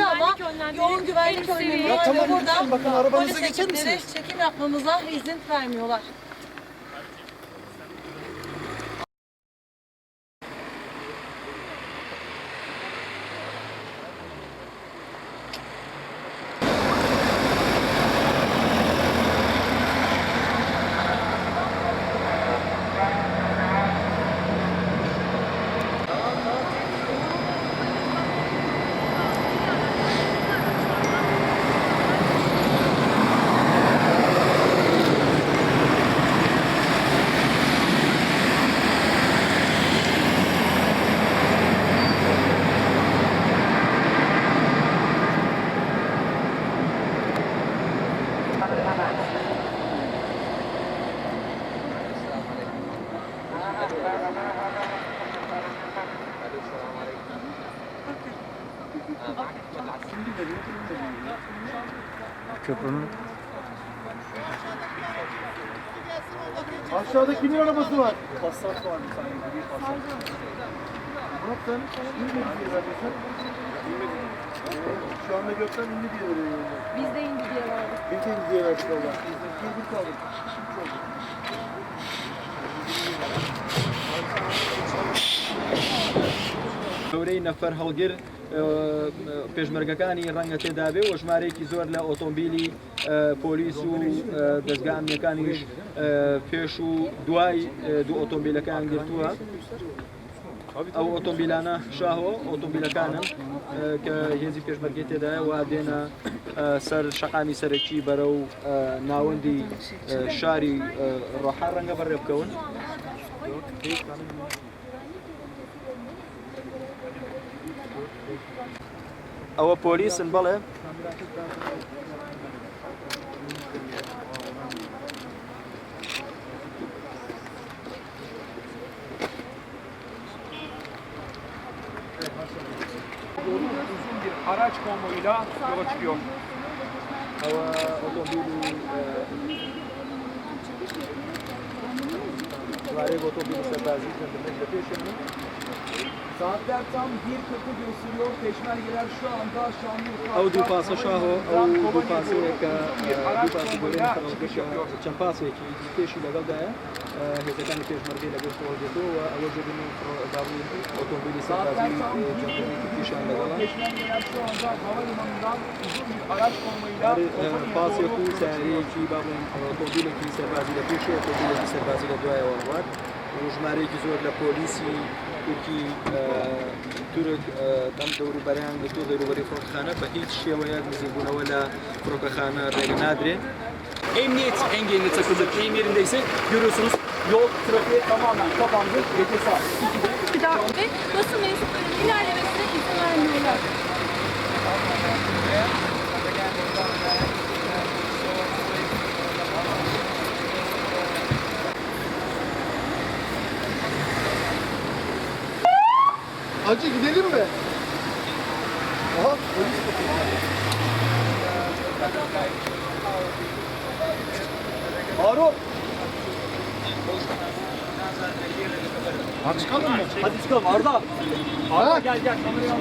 Ama yoğun güvenlik önlemi var. Tamam, Burada bakın arabanıza polis geçer ekipleri misiniz? çekim yapmamıza izin vermiyorlar. Köprünün Aşağıda kimin arabası var? Passat var bir tane. Bir Passat. Murat sen indi diye verdin sen. Şu anda gökten indi diye veriyor. Biz de indi diye verdik. Bir de indi diye verdik valla. Biz de bir kaldık. Hiç oldu. دورەی نەفەر هەڵگر پێشمەرگەکانی ڕەنگە تێدابێ و ژمارەیەکی زۆر لە ئۆتۆمبیلی پۆلیس و دەستگا ئەمنیەکانیش پێش و دوای دوو ئۆتۆمبیلەکان گرتووە. ئەو ئۆتۆمبیلانە شاهەوە ئۆتۆمبیلەکانن کە هێزی پێشمەرگی تێدایە و دێنە سەر شەقامی سەرەکی بەرەو ناوەندی شاری ڕۆحا ڕەنگە بەڕێ بکەون. ئەوە پۆلیسن بەڵێ Uzun bir araç konvoyuyla yola çıkıyor. ئەوە ئۆتۆمبیل سوارەی ئۆتۆمبیلی سەربازی زەندەمەش لە پێشێنن. Saatler tam 1.40'ı gösteriyor. Peşmergeler şu anda Şanlıurfa. ئەو دوو پاسە شاهۆ ئەو دوو پاسەیە کە دوو پاسی گۆرەی چەند پاسێکی پێشی لەگەڵدایە هێزەکانی پێشمەرگەی لەگەڵ خۆڵدێتەوە ئەوە جێبن داوی ئۆتۆمبیلی سەربازی جەندەمێکی پیشان لەگەڵە. Peşmergeler şu anda havalimanından uzun bir araç konvoyuyla پاسێک و سیارەیەکی با بڵێن ئۆتۆمبیلێکی سەربازی لە پێشی ئۆتۆمبیلێکی سەربازی لە دوایەوە هەڵات و ژمارەیەکی زۆر لە پۆلیسی تورکی تورک دەم دەوروبەریان گرتووە دەوروبەری فڕۆکەخانە بە هیچ شێوەیەک نزیکبوونەوە لە فڕۆکەخانە ڕێگە نادرێت. emniyet engeline takıldı. Deyim yerindeyse görüyorsunuz yol trafiğe tamamen kapandı. Gece saat 2'de. Ve basın mensuplarının ilerlemesine izin vermiyorlar. Hacı gidelim mi? Aha polis bakıyor. Harun. Hadi çıkalım mı? Hadi çıkalım Arda. Arda gel kamerayı al.